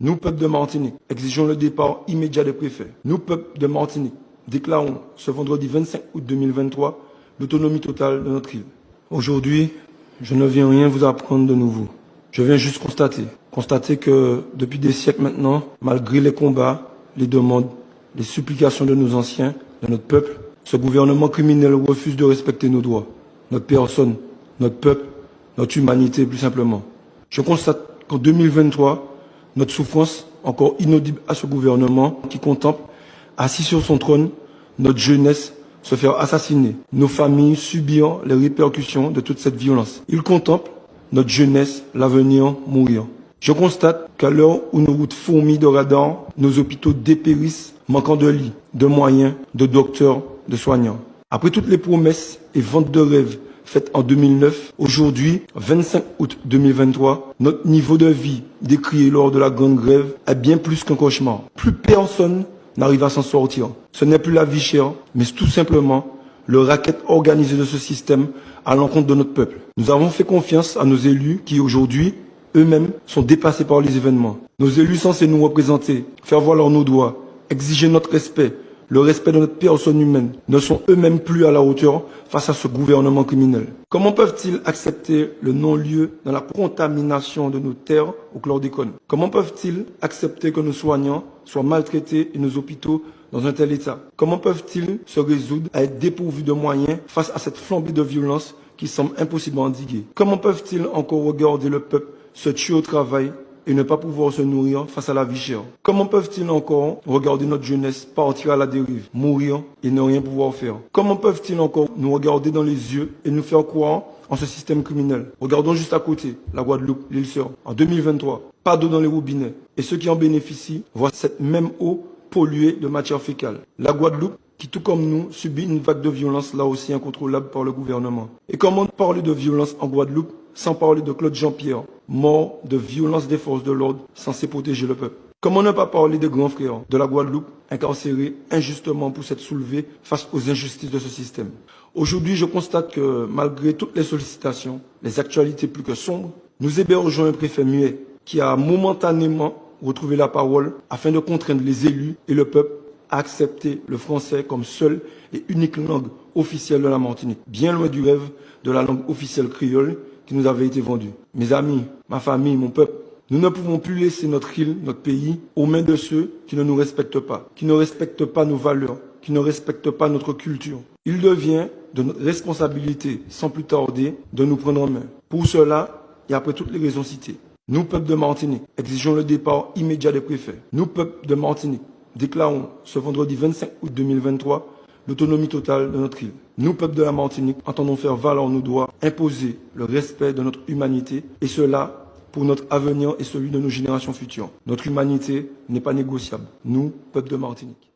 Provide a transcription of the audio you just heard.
Nous, peuple de Martinique, exigeons le départ immédiat des préfets. Nous, peuple de Martinique, déclarons ce vendredi 25 août 2023 l'autonomie totale de notre île. Aujourd'hui, je ne viens rien vous apprendre de nouveau. Je viens juste constater que depuis des siècles maintenant, malgré les combats, les demandes, les supplications de nos anciens, de notre peuple, ce gouvernement criminel refuse de respecter nos droits, notre personne, notre peuple, notre humanité plus simplement. Je constate qu'en 2023, notre souffrance, encore inaudible à ce gouvernement qui contemple, assis sur son trône, notre jeunesse se faire assassiner, nos familles subir les répercussions de toute cette violence. Il contemple notre jeunesse, l'avenir mourir. Je constate qu'à l'heure où nos routes fourmillent de radars, nos hôpitaux dépérissent, manquant de lits, de moyens, de docteurs, de soignants. Après toutes les promesses et ventes de rêves faites en 2009, aujourd'hui, 25 août 2023, notre niveau de vie décrié lors de la grande grève est bien plus qu'un cauchemar. Plus personne n'arrive à s'en sortir. Ce n'est plus la vie chère, mais tout simplement le racket organisé de ce système à l'encontre de notre peuple. Nous avons fait confiance à nos élus qui aujourd'hui, eux-mêmes, sont dépassés par les événements. Nos élus censés nous représenter, faire valoir nos droits, exiger notre respect, le respect de notre personne humaine, ne sont eux-mêmes plus à la hauteur face à ce gouvernement criminel. Comment peuvent-ils accepter le non-lieu dans la contamination de nos terres au chlordécone? Comment peuvent-ils accepter que nos soignants soient maltraités et nos hôpitaux dans un tel état? Comment peuvent-ils se résoudre à être dépourvus de moyens face à cette flambée de violence qui semble impossible à endiguer? Comment peuvent-ils encore regarder le peuple se tuer au travail et ne pas pouvoir se nourrir face à la vie chère? Comment peuvent-ils encore regarder notre jeunesse partir à la dérive, mourir et ne rien pouvoir faire? Comment peuvent-ils encore nous regarder dans les yeux et nous faire croire en ce système criminel? Regardons juste à côté, la Guadeloupe, l'île Sœur. En 2023, pas d'eau dans les robinets. Et ceux qui en bénéficient voient cette même eau polluée de matière fécale. La Guadeloupe, qui tout comme nous, subit une vague de violence là aussi incontrôlable par le gouvernement. Et comment parler de violence en Guadeloupe sans parler de Claude Jean-Pierre, mort de violence des forces de l'ordre censées protéger le peuple? Comment ne pas parler des grands frères de la Guadeloupe, incarcérés injustement pour s'être soulevés face aux injustices de ce système? Aujourd'hui, je constate que malgré toutes les sollicitations, les actualités plus que sombres, nous hébergeons un préfet muet qui a momentanément retrouvé la parole afin de contraindre les élus et le peuple à accepter le français comme seule et unique langue officielle de la Martinique, bien loin du rêve de la langue officielle créole qui nous avait été vendue. Mes amis, ma famille, mon peuple, nous ne pouvons plus laisser notre île, notre pays, aux mains de ceux qui ne nous respectent pas, qui ne respectent pas nos valeurs, qui ne respectent pas notre culture. Il devient de notre responsabilité, sans plus tarder, de nous prendre en main. Pour cela, et après toutes les raisons citées, nous, peuple de Martinique, exigeons le départ immédiat des préfets. Nous, peuple de Martinique, déclarons ce vendredi 25 août 2023 l'autonomie totale de notre île. Nous, peuple de la Martinique, entendons faire valoir nos droits, imposer le respect de notre humanité, et cela pour notre avenir et celui de nos générations futures. Notre humanité n'est pas négociable. Nous, peuple de Martinique.